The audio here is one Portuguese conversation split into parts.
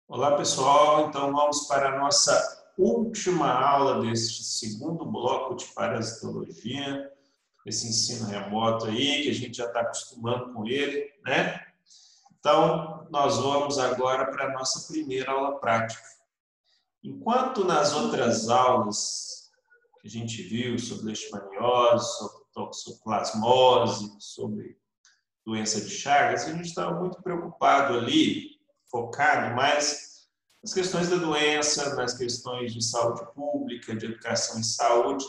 Olá, pessoal. Então, vamos para a nossa última aula deste segundo bloco de parasitologia, esse ensino remoto aí, que a gente já está acostumando com ele, né? Então, nós vamos agora para a nossa primeira aula prática. Enquanto nas outras aulas que a gente viu sobre leishmaniose, sobre toxoplasmose, sobre doença de Chagas, a gente estava muito preocupado ali, focado mais nas questões da doença, nas questões de saúde pública, de educação em saúde,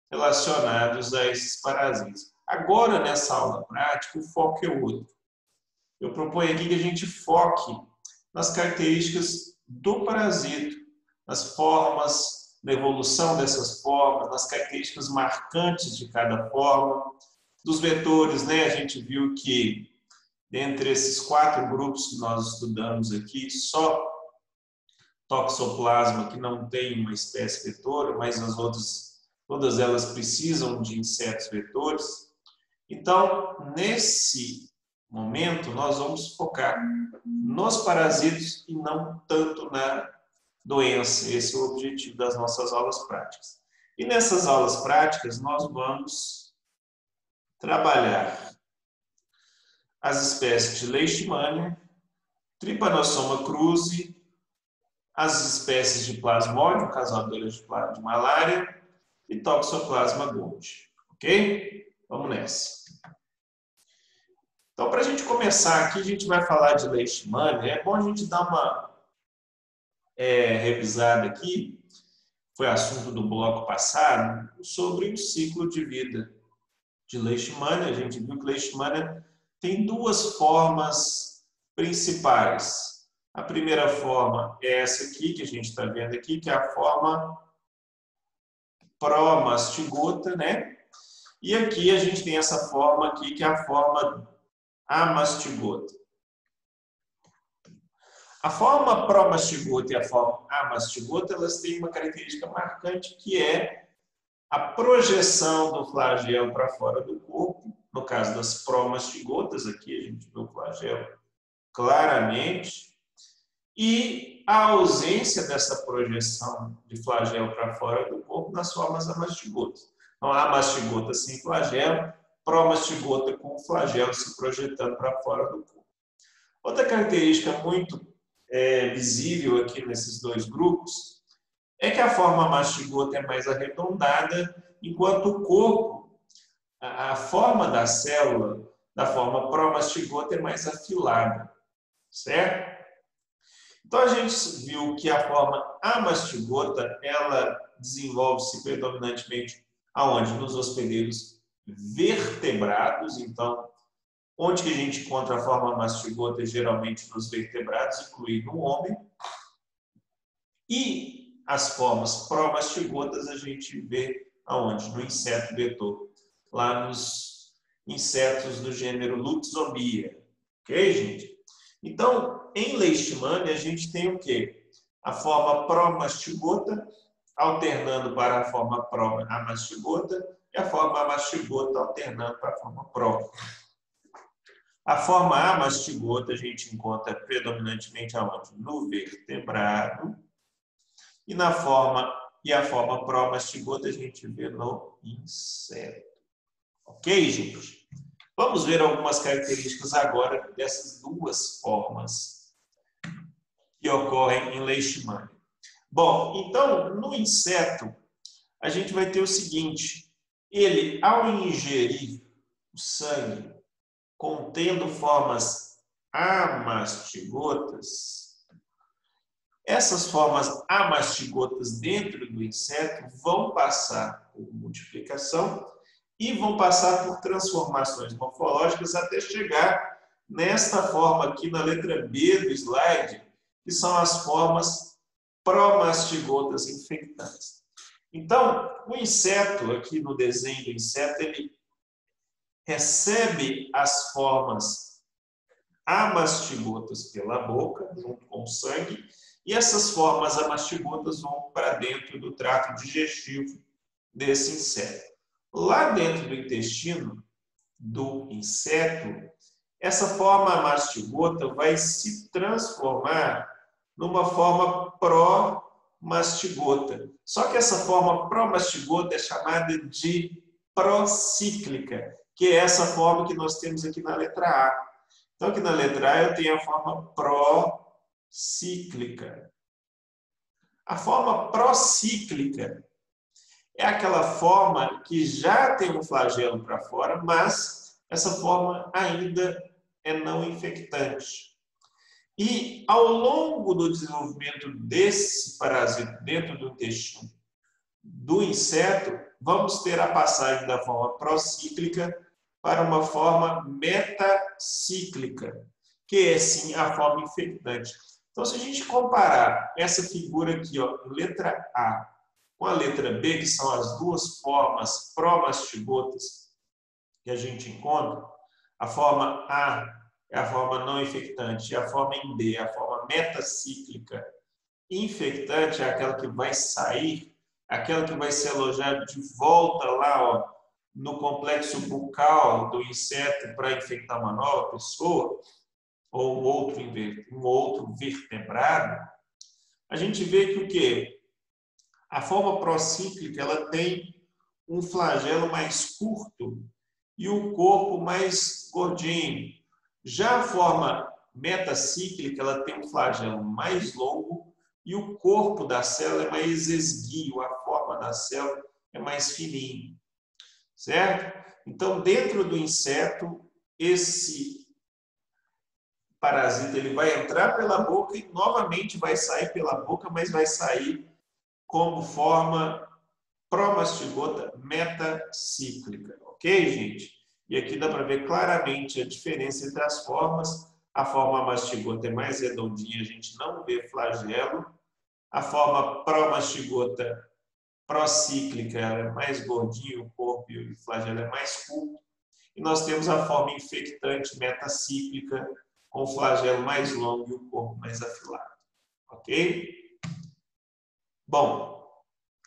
relacionados a esses parasitas. Agora, nessa aula prática, o foco é outro. Eu proponho aqui que a gente foque nas características do parasito, nas formas, na evolução dessas formas, nas características marcantes de cada forma, dos vetores, né? A gente viu que dentre esses 4 grupos que nós estudamos aqui, só Toxoplasma que não tem uma espécie vetora, mas as outras, todas elas precisam de insetos vetores. Então, nesse momento, nós vamos focar nos parasitos e não tanto na doença. Esse é o objetivo das nossas aulas práticas. E nessas aulas práticas, nós vamos trabalhar as espécies de Leishmania, Trypanosoma cruzi, as espécies de Plasmodium, causadoras de malária, e Toxoplasma gondii. Ok? Vamos nessa. Então, para a gente começar aqui, a gente vai falar de Leishmania. É bom a gente dar uma revisada aqui, foi assunto do bloco passado, sobre o ciclo de vida de Leishmania. A gente viu que Leishmania tem 2 formas principais. A primeira forma é essa aqui, que a gente está vendo aqui, que é a forma pró-mastigota, né? E aqui a gente tem essa forma aqui, que é a forma amastigota. A forma pró-mastigota e a forma amastigota, elas têm uma característica marcante, que é a projeção do flagelo para fora do corpo. No caso das pró-mastigotas, aqui a gente vê o flagelo claramente. E a ausência dessa projeção de flagelo para fora do corpo nas formas amastigotas. Então, a mastigota sem flagelo, pró-mastigota com o flagelo se projetando para fora do corpo. Outra característica muito visível aqui nesses 2 grupos é que a forma mastigota é mais arredondada, enquanto o corpo, a forma da célula, da forma pró-mastigota, é mais afilada, certo? Então, a gente viu que a forma amastigota, ela desenvolve-se predominantemente aonde? Nos hospedeiros vertebrados. Então, onde que a gente encontra a forma mastigota? Geralmente nos vertebrados, incluindo o homem. E as formas pró-mastigotas a gente vê aonde? No inseto vetor, lá nos insetos do gênero Luxomia. Ok, gente? Então, em Leishmania, a gente tem o quê? A forma pró-mastigota alternando para a forma pró-amastigota e a forma amastigota alternando para a forma pró. A forma amastigota a gente encontra predominantemente aonde? No vertebrado. E a forma pró-mastigota a gente vê no inseto. Ok, gente? Vamos ver algumas características agora dessas 2 formas que ocorrem em Leishmania. Bom, então, no inseto, a gente vai ter o seguinte: ele, ao ingerir o sangue contendo formas amastigotas, essas formas amastigotas dentro do inseto vão passar por multiplicação e vão passar por transformações morfológicas até chegar nesta forma aqui na letra B do slide, que são as formas pró-mastigotas infectantes. Então, o inseto, aqui no desenho do inseto, ele recebe as formas amastigotas pela boca, junto com o sangue, e essas formas amastigotas vão para dentro do trato digestivo desse inseto. Lá dentro do intestino do inseto, essa forma mastigota vai se transformar numa forma pró-mastigota. Só que essa forma pró-mastigota é chamada de procíclica, que é essa forma que nós temos aqui na letra A. Então, aqui na letra A eu tenho a forma procíclica. A forma procíclica é aquela forma que já tem um flagelo para fora, mas essa forma ainda é não infectante. E ao longo do desenvolvimento desse parasita dentro do intestino do inseto, vamos ter a passagem da forma procíclica para uma forma metacíclica, que é sim a forma infectante. Então, se a gente comparar essa figura aqui, ó, letra A, com a letra B, que são as duas formas pró-mastigotas que a gente encontra, a forma A é a forma não infectante e a forma em B é a forma metacíclica. Infectante é aquela que vai sair, aquela que vai ser alojada de volta lá, ó, no complexo bucal do inseto para infectar uma nova pessoa, ou um outro vertebrado. A gente vê que o quê? A forma procíclica ela tem um flagelo mais curto e o corpo mais gordinho. Já a forma metacíclica ela tem um flagelo mais longo e o corpo da célula é mais esguio, a forma da célula é mais fininho, certo? Então, dentro do inseto, esse parasita ele vai entrar pela boca e novamente vai sair pela boca, mas vai sair como forma pró-mastigota metacíclica, ok, gente? E aqui dá para ver claramente a diferença entre as formas. A forma mastigota é mais redondinha, a gente não vê flagelo. A forma pró-mastigota procíclica é mais gordinho, o corpo e o flagelo é mais curto. E nós temos a forma infectante metacíclica, com o flagelo mais longo e o corpo mais afilado, ok? Bom,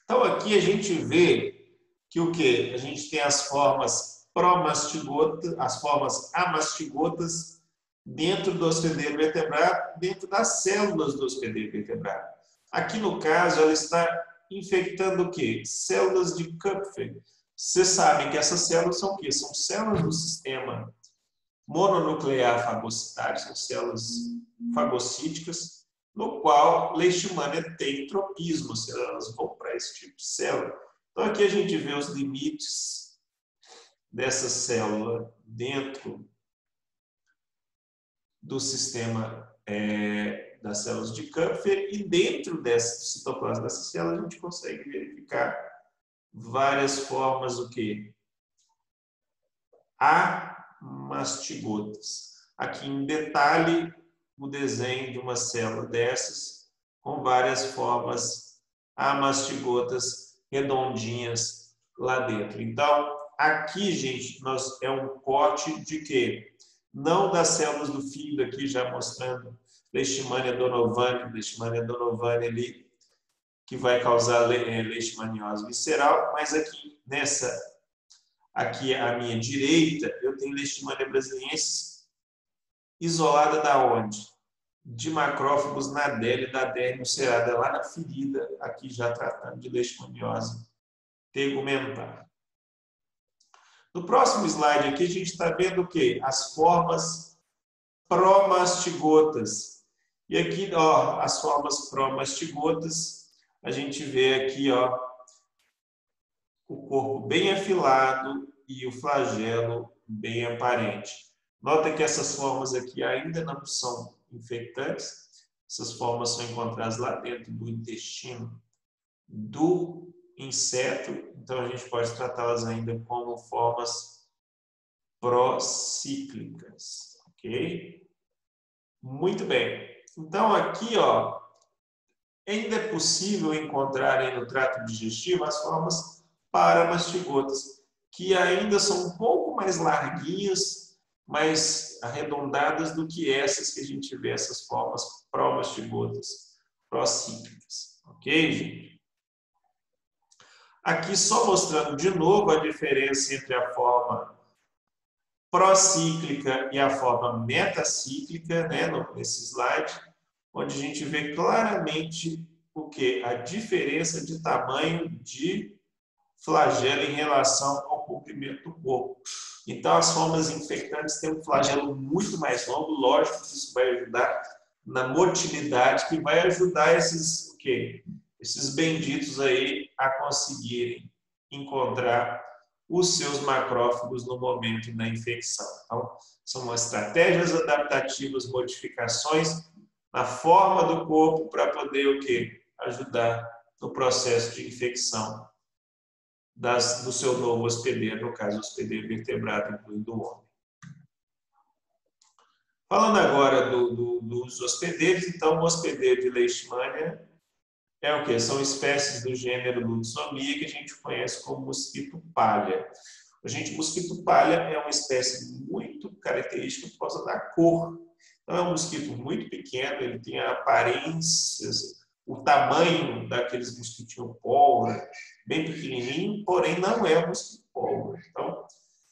então aqui a gente vê que o quê? A gente tem as formas pró-mastigotas, as formas amastigotas dentro do hospedeiro vertebrado, dentro das células do hospedeiro vertebrado. Aqui no caso ela está infectando o quê? Células de Kupffer. Vocês sabem que essas células são o quê? São células do sistema mononuclear fagocitário, são células fagocíticas, no qual Leishmania tem tropismo, ou seja, elas vão para esse tipo de célula. Então, aqui a gente vê os limites dessa célula dentro do sistema das células de Kupffer e dentro dessa citoplasma dessa célula a gente consegue verificar várias formas o quê? Amastigotas. Aqui em detalhe o desenho de uma célula dessas com várias formas amastigotas redondinhas lá dentro. Então, aqui, gente, é um corte de quê? Não das células do fígado aqui, já mostrando Leishmania donovani ali, que vai causar leishmaniose visceral, mas aqui aqui à minha direita, eu tenho Leishmania brasiliensis isolada da onde? De macrófagos na adele da derme ulcerada, lá na ferida, aqui já tratando de leishmaniose tegumentar. No próximo slide aqui, a gente está vendo o quê? As formas pró-mastigotas. E aqui, ó, as formas pró-mastigotas, a gente vê aqui, ó, o corpo bem afilado e o flagelo bem aparente. Nota que essas formas aqui ainda não são infectantes. Essas formas são encontradas lá dentro do intestino do inseto. Então, a gente pode tratá-las ainda como formas procíclicas. Ok? Muito bem. Então, aqui, ó, ainda é possível encontrar aí no trato digestivo as formas paramastigotas, que ainda são um pouco mais larguinhas, mais arredondadas do que essas que a gente vê, essas formas promastigotas, procíclicas. Ok, gente? Aqui só mostrando de novo a diferença entre a forma procíclica e a forma metacíclica, né, nesse slide, onde a gente vê claramente o que? A diferença de tamanho de flagelo em relação ao comprimento do corpo. Então, as formas infectantes têm um flagelo muito mais longo, lógico que isso vai ajudar na motilidade, que vai ajudar esses, o quê? Esses benditos aí a conseguirem encontrar os seus macrófagos no momento da infecção. Então, são estratégias adaptativas, modificações na forma do corpo para poder o quê? Ajudar no processo de infecção do seu novo hospedeiro, no caso, hospedeiro vertebrado, incluindo o homem. Falando agora dos hospedeiros, então, o hospedeiro de Leishmania é o quê? São espécies do gênero Lutzomia que a gente conhece como mosquito palha. O mosquito palha é uma espécie muito característica por causa da cor. Então, é um mosquito muito pequeno, ele tem aparências, o tamanho daqueles mosquitinhos pólvora, bem pequenininho, porém não é um mosquito pólvora. Então,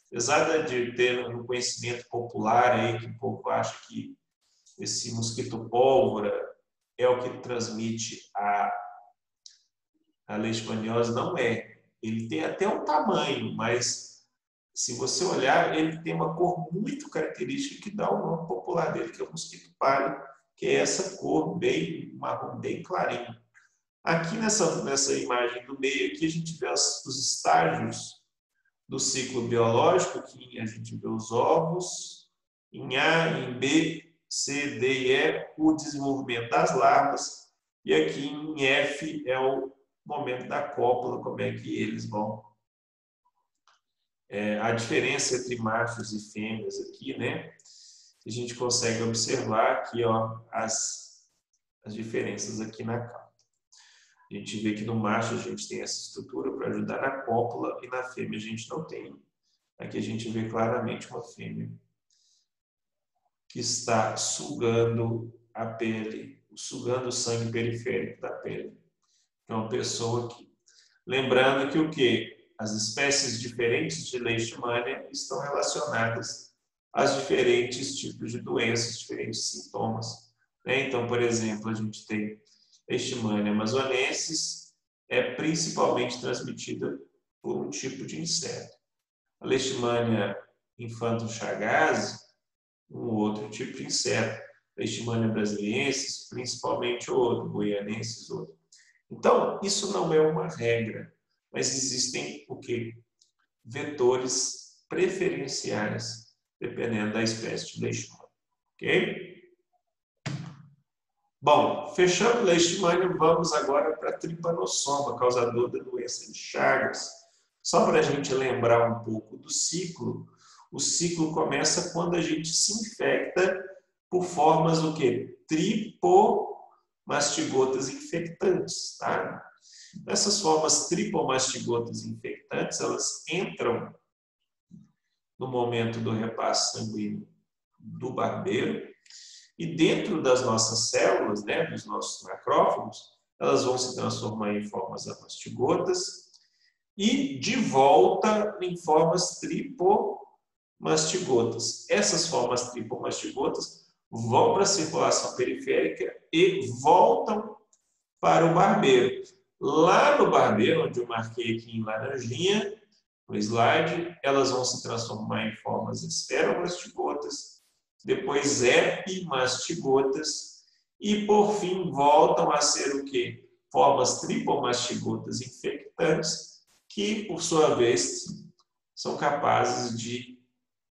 apesar de ter um conhecimento popular aí, que o povo acha que esse mosquito pólvora é o que transmite a leishmaniose, não é. Ele tem até um tamanho, mas se você olhar, ele tem uma cor muito característica que dá o nome popular dele, que é o mosquito pálido, que é essa cor bem marrom, bem clarinho. Aqui nessa imagem do meio, aqui a gente vê os estágios do ciclo biológico, que a gente vê os ovos, em A, em B, C, D e E, o desenvolvimento das larvas, e aqui em F é o momento da cópula, como é que eles vão. A diferença entre machos e fêmeas aqui, né? A gente consegue observar aqui, ó, as diferenças aqui na cauda. A gente vê que no macho a gente tem essa estrutura para ajudar na cópula e na fêmea a gente não tem. Aqui a gente vê claramente uma fêmea que está sugando a pele, sugando o sangue periférico da pele. É uma pessoa aqui. Lembrando que o quê? As espécies diferentes de Leishmania estão relacionadas aos diferentes tipos de doenças, diferentes sintomas. Então, por exemplo, a gente tem Leishmania amazonensis, é principalmente transmitida por um tipo de inseto. A Leishmania infanto-chagas, um outro tipo de inseto. Leishmania brasiliensis, principalmente outro, goianensis, outro. Então, isso não é uma regra, mas existem o quê? Vetores preferenciais, dependendo da espécie de Leishmania. Ok? Bom, fechando Leishmania, vamos agora para a tripanossoma, causador da doença de Chagas. Só para a gente lembrar um pouco do ciclo, o ciclo começa quando a gente se infecta por formas do quê? Tripomastigotas infectantes, tá? Essas formas tripomastigotas infectantes, elas entram no momento do repasse sanguíneo do barbeiro e dentro das nossas células, né, dos nossos macrófagos, elas vão se transformar em formas amastigotas e de volta em formas tripomastigotas. Essas formas tripomastigotas vão para a circulação periférica e voltam para o barbeiro. Lá no barbeiro, onde eu marquei aqui em laranjinha, no slide, elas vão se transformar em formas esferomastigotas, depois epimastigotas e, por fim, voltam a ser o quê? Formas tripomastigotas infectantes, que, por sua vez, são capazes de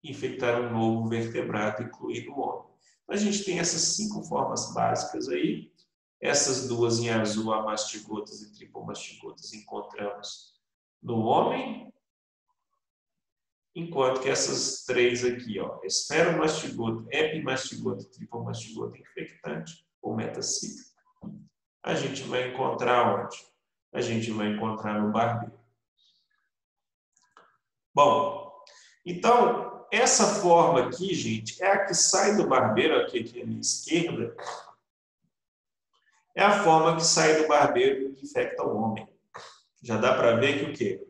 infectar um novo vertebrado, incluindo o homem. A gente tem essas 5 formas básicas aí. Essas duas em azul, amastigotas e tripomastigotas, encontramos no homem, enquanto que essas 3 aqui, ó, esferomastigota, epimastigota, tripomastigota infectante ou metacíclica, a gente vai encontrar onde? A gente vai encontrar no barbeiro. Bom, então, essa forma aqui, gente, é a que sai do barbeiro, aqui à minha esquerda, é a forma que sai do barbeiro e infecta o homem. Já dá para ver que o quê?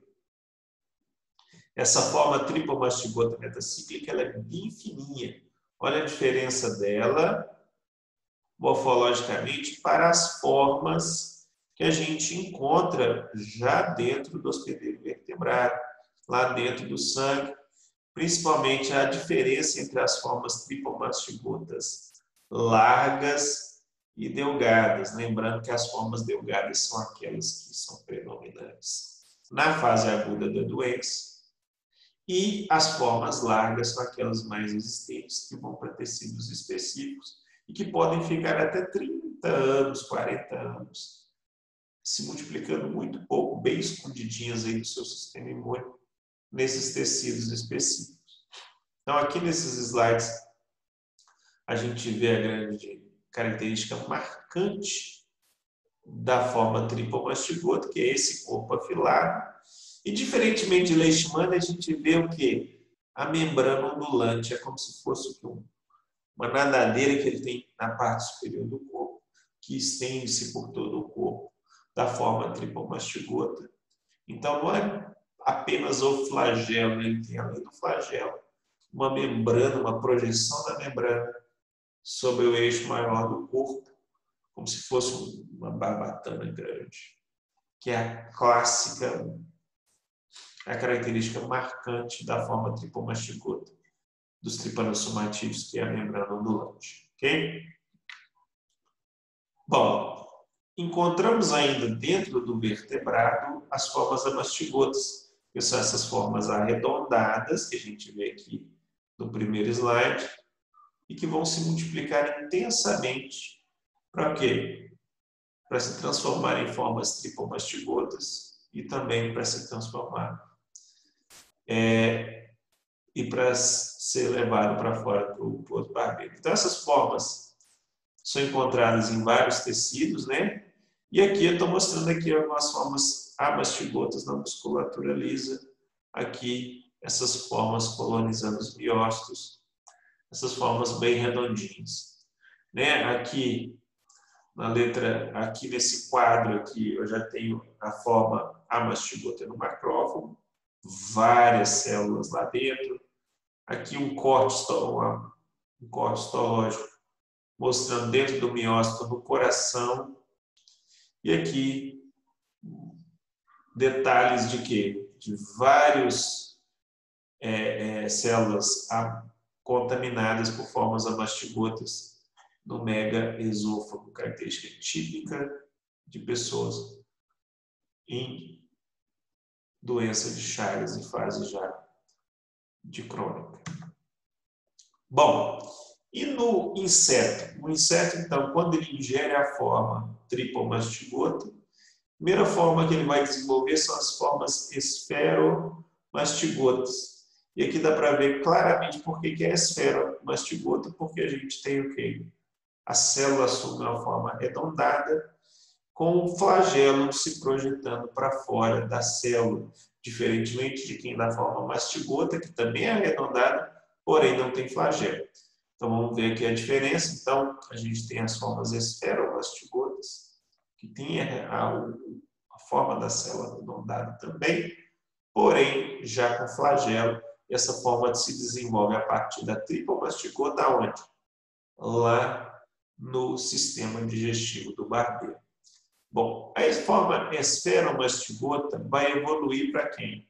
Essa forma tripomastigota metacíclica, ela é bem fininha. Olha a diferença dela morfologicamente para as formas que a gente encontra já dentro do hospedeiro vertebrado, lá dentro do sangue, principalmente a diferença entre as formas tripomastigotas largas e delgadas, lembrando que as formas delgadas são aquelas que são predominantes na fase aguda da doença, e as formas largas são aquelas mais resistentes que vão para tecidos específicos e que podem ficar até 30 anos, 40 anos, se multiplicando muito pouco, bem escondidinhas aí do seu sistema imune, nesses tecidos específicos. Então, aqui nesses slides, a gente vê a grande característica marcante da forma tripomastigota, que é esse corpo afilado. E, diferentemente de Leishmania, a gente vê o quê? A membrana ondulante, é como se fosse uma nadadeira que ele tem na parte superior do corpo, que estende-se por todo o corpo, da forma tripomastigota. Então, não é apenas o flagelo, ele tem, além do flagelo, uma membrana, uma projeção da membrana sobre o eixo maior do corpo, como se fosse uma barbatana grande, que é a clássica, a característica marcante da forma tripomastigota dos tripanosomatídeos, que é a membrana ondulante. Ok? Bom, encontramos ainda dentro do vertebrado as formas amastigotas, que são essas formas arredondadas, que a gente vê aqui no primeiro slide, e que vão se multiplicar intensamente para quê? Para se transformar em formas tripomastigotas e também para se transformar e para ser levado para fora para o outro barbeiro. Então, essas formas são encontradas em vários tecidos, né? E aqui eu estou mostrando aqui algumas formas amastigotas na musculatura lisa. Aqui, essas formas colonizando os miócitos, essas formas bem redondinhas. Né? Aqui, na letra, aqui nesse quadro aqui, eu já tenho a forma amastigota no macrófago, várias células lá dentro. Aqui um corte histológico mostrando dentro do miócito no coração. E aqui detalhes de quê? De vários células contaminadas por formas amastigotas no megaesôfago, característica típica de pessoas em doença de Chagas em fase já de crônica. Bom, e no inseto? O inseto, então, quando ele ingere a forma tripomastigota, a primeira forma que ele vai desenvolver são as formas esferomastigotas. E aqui dá para ver claramente por que é esferomastigota, porque a gente tem o quê? A célula assume uma forma arredondada, com o flagelo se projetando para fora da célula, diferentemente de quem dá forma mastigota, que também é arredondada, porém não tem flagelo. Então vamos ver aqui a diferença. Então a gente tem as formas esferomastigotas, que tem a forma da célula arredondada também, porém já com flagelo. Essa forma se desenvolve a partir da tripomastigota, onde? Lá no sistema digestivo do barbeiro. Bom, a forma esferomastigota vai evoluir para quem?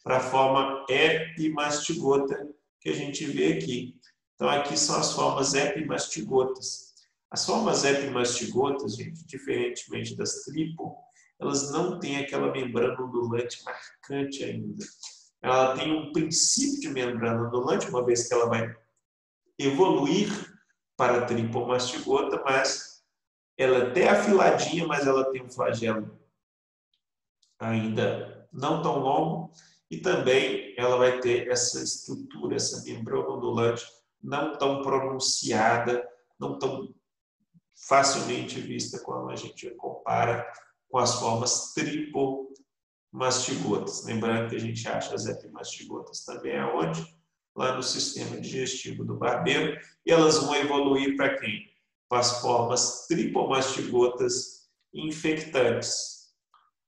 Para a forma epimastigota que a gente vê aqui. Então, aqui são as formas epimastigotas. As formas epimastigotas, gente, diferentemente das tripo, elas não têm aquela membrana ondulante marcante ainda. Ela tem um princípio de membrana ondulante, uma vez que ela vai evoluir para a tripomastigota, mas ela é até afiladinha, mas ela tem um flagelo ainda não tão longo, e também ela vai ter essa estrutura, essa membrana ondulante não tão pronunciada, não tão facilmente vista quando a gente compara com as formas tripomastigotas. Lembrando que a gente acha as epimastigotas também aonde? Lá no sistema digestivo do barbeiro, e elas vão evoluir para quem? Para as formas tripomastigotas infectantes,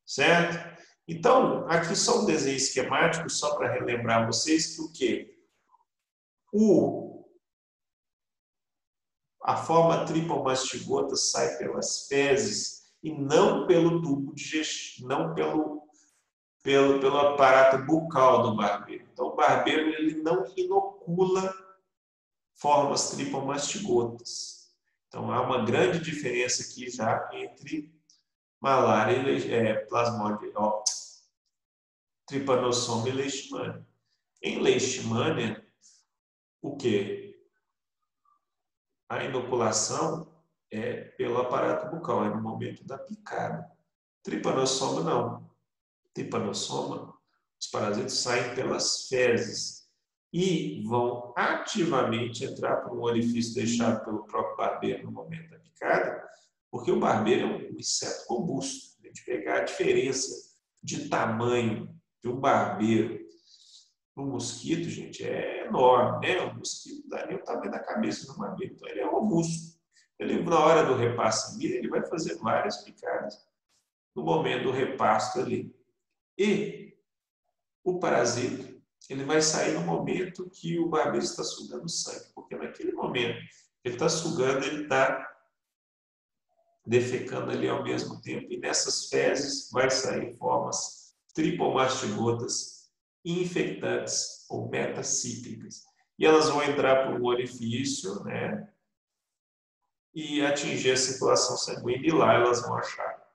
certo? Então, aqui só um desenho esquemático, só para relembrar vocês que o quê? A forma tripomastigota sai pelas fezes e não pelo tubo digestivo, não pelo aparato bucal do barbeiro. Então, o barbeiro ele não inocula formas tripomastigotas. Então, há uma grande diferença aqui já entre malária e plasmodium, trypanosoma e leishmania. Em leishmania, o quê? A inoculação é pelo aparato bucal, é no momento da picada. Trypanosoma não. Trypanosoma, os parasitas saem pelas fezes e vão ativamente entrar por um orifício deixado pelo próprio barbeiro no momento da picada, porque o barbeiro é um inseto robusto. A gente pegar a diferença de tamanho de um barbeiro para um mosquito, gente, é enorme, né? O mosquito dá nem o tamanho da cabeça do barbeiro, então ele é robusto. Ele, na hora do repasto ali, ele vai fazer várias picadas no momento do repasto ali. E o parasita, ele vai sair no momento que o barbeiro está sugando sangue, porque naquele momento ele está sugando, ele está defecando ali ao mesmo tempo, e nessas fezes vai sair formas tripomastigotas infectantes ou metacíclicas. E elas vão entrar por um orifício, né, e atingir a circulação sanguínea, e lá elas vão achar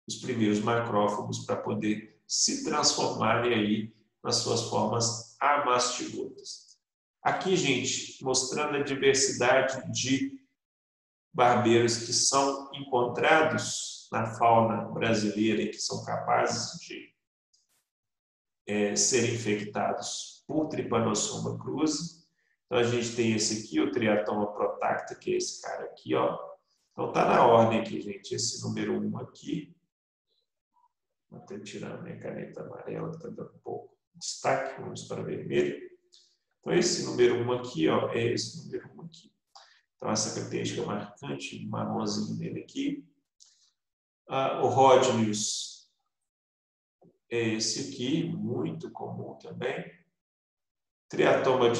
os primeiros macrófagos para poder se transformarem aí nas suas formas amastigotas. Aqui, gente, mostrando a diversidade de barbeiros que são encontrados na fauna brasileira e que são capazes de serem infectados por Trypanosoma cruzi. Então, a gente tem esse aqui, o Triatoma protacta, que é esse cara aqui, ó. Então, tá na ordem aqui, gente, esse número 1 aqui. Vou até tirar a minha caneta amarela, que está dando um pouco de destaque, vamos para vermelho. Então, esse número 1 aqui, ó, é esse número 1 aqui. Então, essa característica marcante, marronzinho dele aqui. O Rhodnius é esse aqui, muito comum também. Triatoma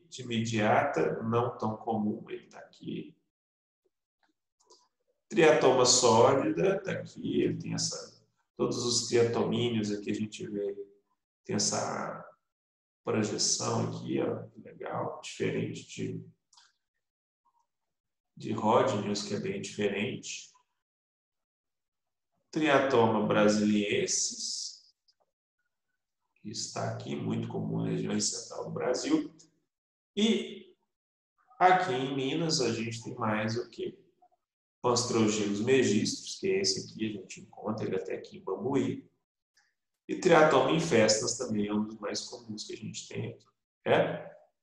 dimidiata, não tão comum, ele está aqui. Triatoma sólida, está aqui, ele tem todos os triatomíneos aqui a gente vê, tem essa projeção aqui, ó, legal, diferente de Rhodnius, que é bem diferente. Triatoma brasiliensis, que está aqui, muito comum na região central do Brasil. E aqui em Minas a gente tem mais o que? Panstrogelos megistros, que é esse aqui, a gente encontra ele até aqui em Bambuí. E Triatoma infestas também é um dos mais comuns que a gente tem aqui.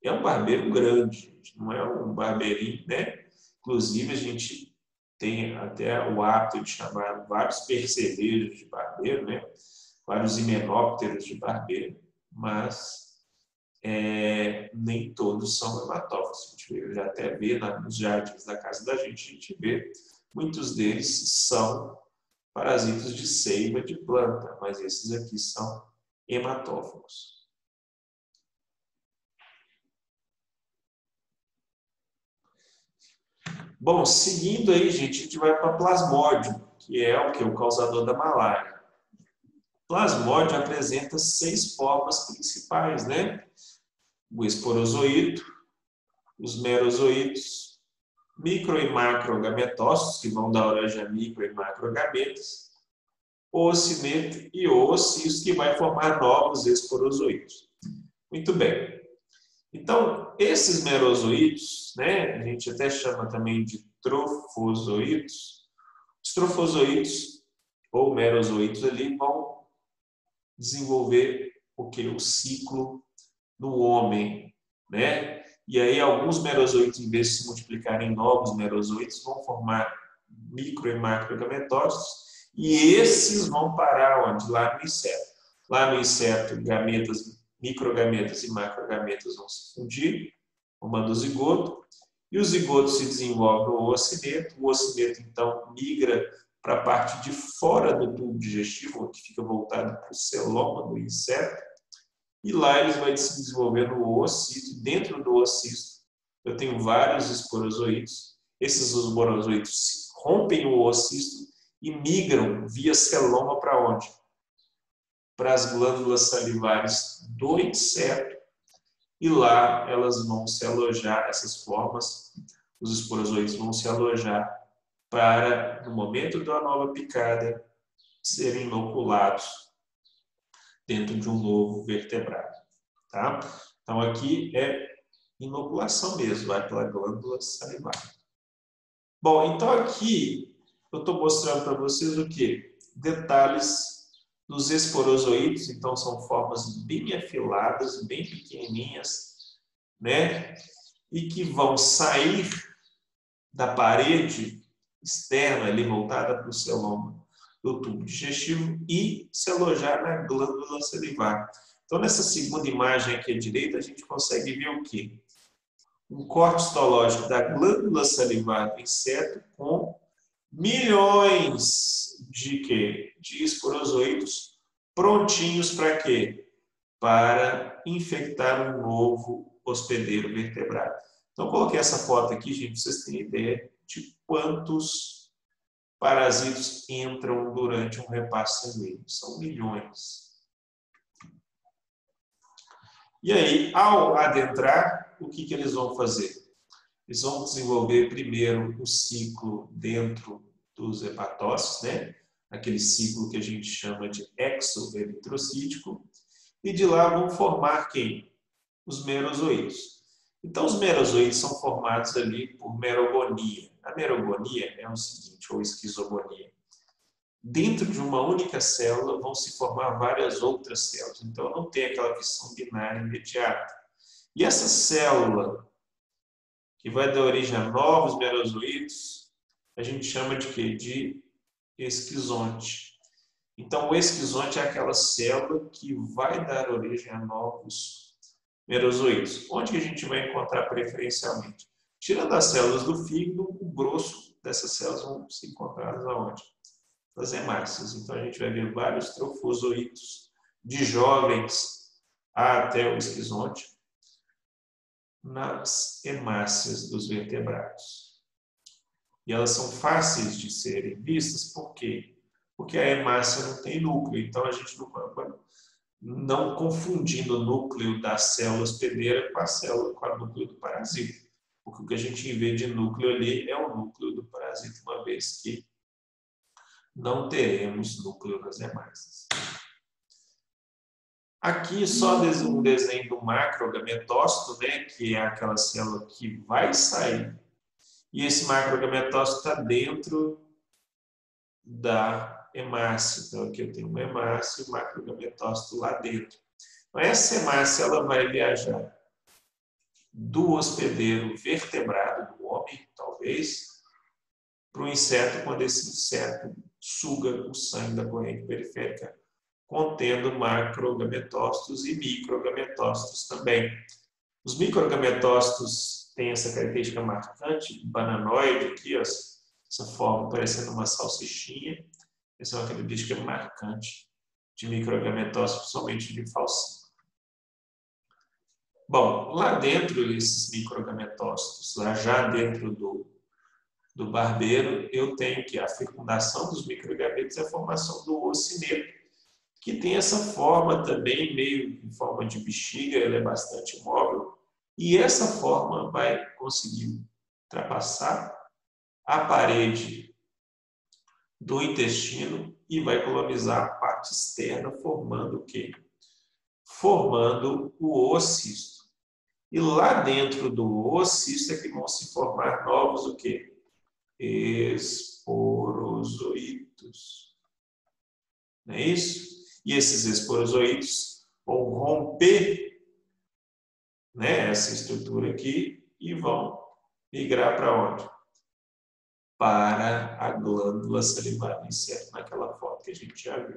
É um barbeiro grande, gente, não é um barbeirinho, né? Inclusive, a gente tem até o hábito de chamar vários percevejos de barbeiro, né? Vários himenópteros de barbeiro, mas nem todos são hematófagos. A gente já até vê nos jardins da casa da gente, a gente vê muitos deles são parasitas de seiva de planta, mas esses aqui são hematófagos. Bom, seguindo aí, gente, a gente vai para Plasmodium, que é o causador da malária. Plasmodium apresenta 6 formas principais, né? O esporozoíto, os merozoítos, micro e macrogametócitos, que vão dar origem a micro e macrogametas, o ocineto e o ocisto, que vai formar novos esporozoítos. Muito bem. Então, esses merozoítos, né, a gente até chama também de trofozoítos. Os trofozoítos ou merozoítos ali vão desenvolver o que? O ciclo no homem, né? E aí alguns merozoítos, em vez de se multiplicarem em novos merozoítos, vão formar micro e macrogametócitos, e esses vão parar onde? Lá no inseto. Lá no inseto, gametas, microgametas e macrogametas vão se fundir, formando o zigoto, e o zigoto se desenvolve no ocineto. O ocineto, então, migra para a parte de fora do tubo digestivo, que fica voltado para o celoma do inseto, e lá eles vão se desenvolver no oocisto. Dentro do oocisto, eu tenho vários esporozoítos. esses esborozoitos rompem o oocisto e migram via celoma para onde? Para as glândulas salivares do inseto, e lá elas vão se alojar, essas formas, os esporozoides vão se alojar para, no momento da nova picada, serem inoculados dentro de um novo vertebrado. Tá? Então aqui é inoculação mesmo, vai pela glândula salivar. Bom, então aqui eu estou mostrando para vocês o quê? Detalhes dos esporozoides, então são formas bem afiladas, bem pequenininhas, né? E que vão sair da parede externa, ali voltada para o celoma do tubo digestivo e se alojar na glândula salivar. Então, nessa segunda imagem aqui à direita, a gente consegue ver o quê? Um corte histológico da glândula salivar do inseto com milhões de esporozoitos prontinhos para quê? Para infectar um novo hospedeiro vertebrado. Então, coloquei essa foto aqui, gente, para vocês terem ideia de quantos parasitas entram durante um repasse sanguíneo. São milhões. E aí, ao adentrar, o que eles vão fazer? Eles vão desenvolver primeiro o ciclo dentro dos hepatócitos, né? Aquele ciclo que a gente chama de exoeritrocítico, e de lá vão formar quem? Os merozoítos. Então, os merozoítos são formados ali por merogonia. A merogonia é o seguinte, ou esquizogonia. Dentro de uma única célula vão se formar várias outras células. Então, não tem aquela fissão binária imediata. E essa célula, que vai dar origem a novos merozoítos, a gente chama de quê? De esquizonte. Então, o esquizonte é aquela célula que vai dar origem a novos merozoítos. Onde que a gente vai encontrar preferencialmente? Tirando as células do fígado, o grosso dessas células vão se encontrar aonde? Nas hemácias. Então, a gente vai ver vários trofozoítos de jovens até o esquizonte nas hemácias dos vertebrados. E elas são fáceis de serem vistas, por quê? Porque a hemácia não tem núcleo, então a gente não confundindo o núcleo da célula hospedeira com o núcleo do parasita. Porque o que a gente vê de núcleo ali é o núcleo do parasita, uma vez que não teremos núcleo nas hemácias. Aqui só um desenho do macrogametócito, né, que é aquela célula que vai sair. E esse macrogametócito está dentro da hemácia. Então aqui eu tenho uma hemácia e o macrogametócito lá dentro. Então, essa hemácia ela vai viajar do hospedeiro vertebrado do homem, talvez, para o inseto, quando esse inseto suga o sangue da corrente periférica, contendo macrogametócitos e microgametócitos também. Os microgametócitos têm essa característica marcante, bananoide aqui, ó, essa forma parecendo uma salsichinha. Essa é uma característica marcante de microgametócitos, principalmente de falcínio. Bom, lá dentro desses microgametócitos, lá já dentro do barbeiro, eu tenho que a fecundação dos microgametos é a formação do ocineto, que tem essa forma também, meio em forma de bexiga, ela é bastante móvel, e essa forma vai conseguir ultrapassar a parede do intestino e vai colonizar a parte externa, formando o quê? Formando o oocisto. E lá dentro do oocisto é que vão se formar novos o quê? Esporozoítos. Não é isso? E esses esporozoítos vão romper, né, essa estrutura aqui e vão migrar para onde? Para a glândula salivar do inseto, naquela foto que a gente já viu.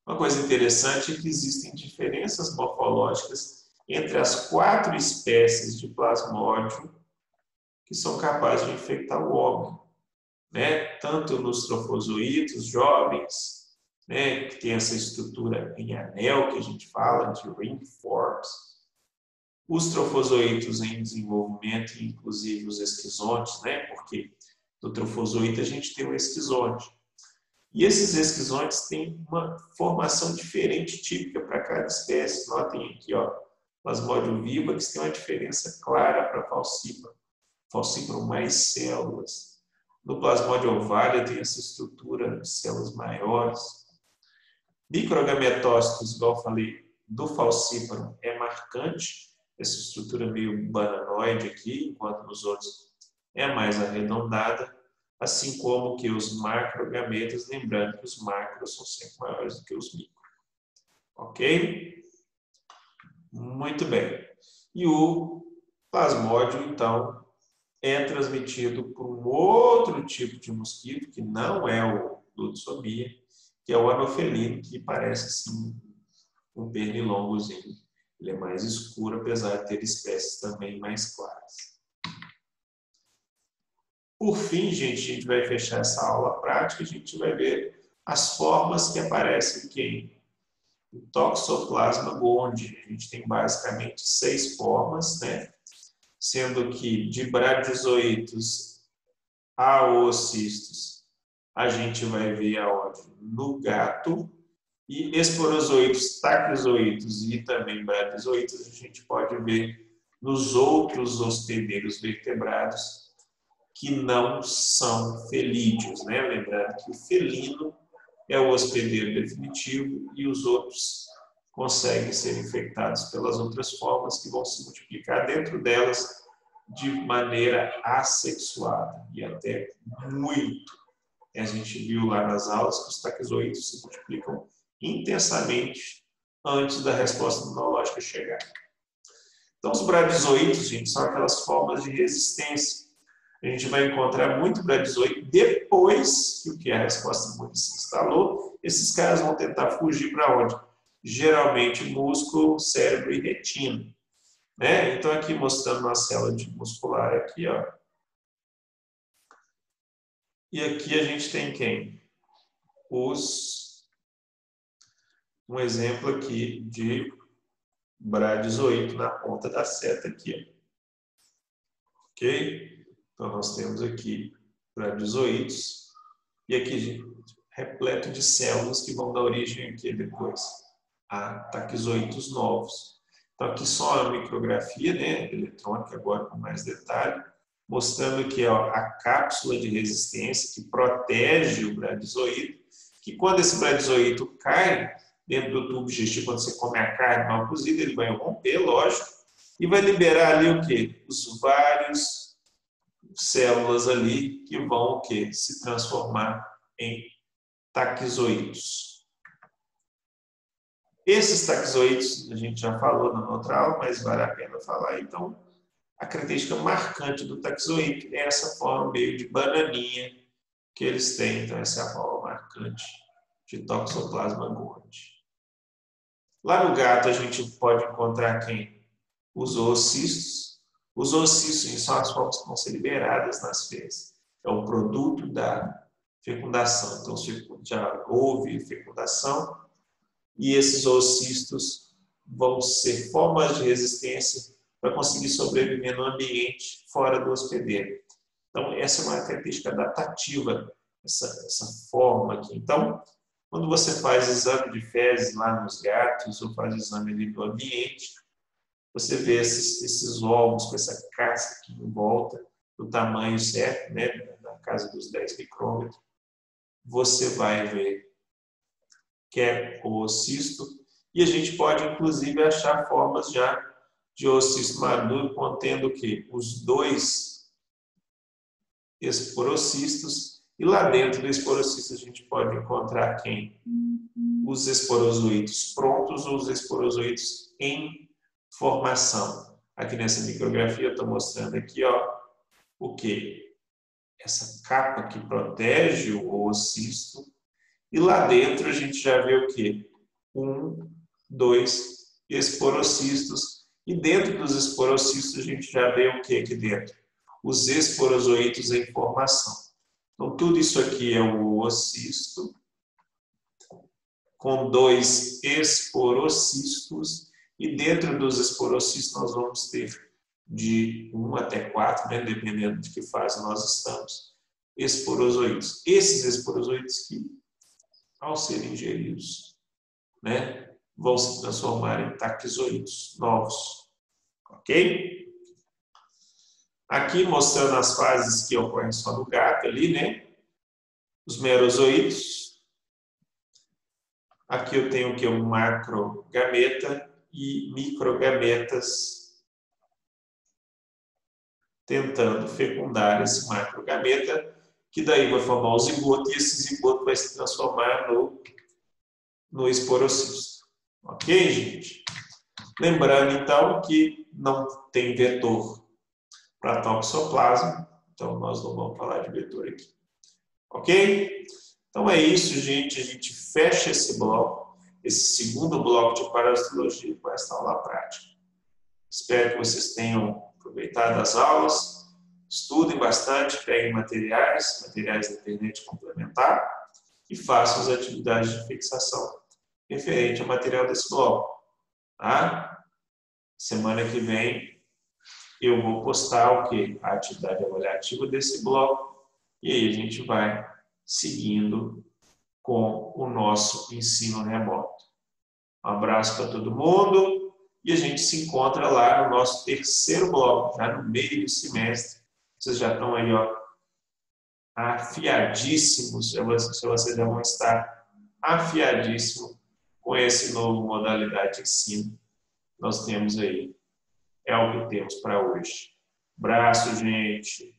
Uma coisa interessante é que existem diferenças morfológicas entre as 4 espécies de plasmódio que são capazes de infectar o homem, né? Tanto nos trofozoítos jovens, né, que tem essa estrutura em anel que a gente fala de ring forms, os trofozoítos em desenvolvimento, inclusive os esquizontes, né? Porque do trofozoito a gente tem o esquizonte. E esses esquizontes têm uma formação diferente, típica para cada espécie. Notem aqui, ó, Plasmodium vivax tem uma diferença clara para Falciparum. Falciparum mais células. No Plasmodium ovária tem essa estrutura de células maiores. Microgametócitos, igual eu falei, do Falciparum é marcante, essa estrutura meio bananoide aqui, enquanto nos outros é mais arredondada, assim como que os macrogametas, lembrando que os macros são sempre maiores do que os micros. Ok? Muito bem. E o plasmódio, então, é transmitido por um outro tipo de mosquito, que não é o Lutzomia, que é o anofelino, que parece assim um pernilongozinho. Ele é mais escuro, apesar de ter espécies também mais claras. Por fim, gente, a gente vai fechar essa aula prática, a gente vai ver as formas que aparecem aqui. O Toxoplasma gondii, a gente tem basicamente 6 formas, né? Sendo que de bradizoítos a oocistos, a gente vai ver aonde? No gato. E esporozoítos, taquizoítos e também bradizoítos, a gente pode ver nos outros hospedeiros vertebrados que não são felídeos, né? Lembrando que o felino é o hospedeiro definitivo e os outros conseguem ser infectados pelas outras formas que vão se multiplicar dentro delas de maneira assexuada e até muito. A gente viu lá nas aulas que os taquizoítos se multiplicam intensamente antes da resposta imunológica chegar. Então, os bradizoítos, gente, são aquelas formas de resistência. A gente vai encontrar muito bradizoíto depois que a resposta imune se instalou. Esses caras vão tentar fugir para onde? Geralmente músculo, cérebro e retina. Né? Então, aqui mostrando uma célula muscular aqui, ó. E aqui a gente tem quem? Um exemplo aqui de bradizoíto na ponta da seta aqui. Ok? Então, nós temos aqui bradizoítos. E aqui, gente, repleto de células que vão dar origem aqui depois a taquizoítos novos. Então, aqui só a micrografia, né, eletrônica, agora com mais detalhe, mostrando aqui ó, a cápsula de resistência que protege o bradizoíto, que quando esse bradizoíto cai dentro do tubo digestivo, quando você come a carne mal cozida, ele vai romper, lógico, e vai liberar ali o quê? Os vários células ali que vão o quê? Se transformar em taquizoítos. Esses taquizoítos, a gente já falou na outra aula, mas vale a pena falar. Então, a característica marcante do taquizoíto é essa forma meio de bananinha que eles têm. Então, essa é a forma marcante de Toxoplasma gondii. Lá no gato, a gente pode encontrar quem? Os oocistos. Os oocistos são as formas que vão ser liberadas nas fezes. É o produto da fecundação. Então, já houve fecundação e esses oocistos vão ser formas de resistência para conseguir sobreviver no ambiente fora do hospedeiro. Então, essa é uma característica adaptativa, essa forma aqui. Então, quando você faz exame de fezes lá nos gatos ou faz exame ali do ambiente, você vê esses ovos com essa casca aqui em volta, do tamanho certo, né, na casa dos 10 micrômetros, você vai ver que é o oocisto, e a gente pode inclusive achar formas já de oocisto maduro contendo o quê? Os 2 esporocistos, e lá dentro do esporocisto a gente pode encontrar quem? Os esporozoítos prontos ou os esporozoítos em formação. Aqui nessa micrografia eu estou mostrando aqui, ó, o que? Essa capa que protege o oocisto. E lá dentro a gente já vê o que? 1, 2 esporocistos. E dentro dos esporocistos a gente já vê o que aqui dentro? Os esporozoítos em formação. Então tudo isso aqui é o oocisto com 2 esporocistos E dentro dos esporocistos nós vamos ter de 1 até 4, né, dependendo de que fase nós estamos, esporozoítos. Esses esporozoítos que, ao serem ingeridos, né, vão se transformar em taquizoítos novos. Ok? Aqui mostrando as fases que ocorrem só no gato ali, né? Os merozoítos. Aqui eu tenho o que? Um macrogameta e microgametas tentando fecundar esse macrogameta, que daí vai formar o zigoto e esse zigoto vai se transformar no esporocisto. Ok, gente? Lembrando, então, que não tem vetor para toxoplasma, então nós não vamos falar de vetor aqui. Ok? Então é isso, gente. A gente fecha esse bloco, esse segundo bloco de parasitologia com esta aula prática. Espero que vocês tenham aproveitado as aulas, estudem bastante, peguem materiais da internet complementar e façam as atividades de fixação referente ao material desse bloco. Tá? Semana que vem eu vou postar o quê? A atividade avaliativa desse bloco e aí a gente vai seguindo com o nosso ensino remoto. Um abraço para todo mundo e a gente se encontra lá no nosso terceiro bloco, já no meio do semestre. Vocês já estão aí, ó, afiadíssimos, vocês já vão estar afiadíssimos com esse novo modalidade de ensino. Nós temos aí, é o que temos para hoje. Abraço, gente.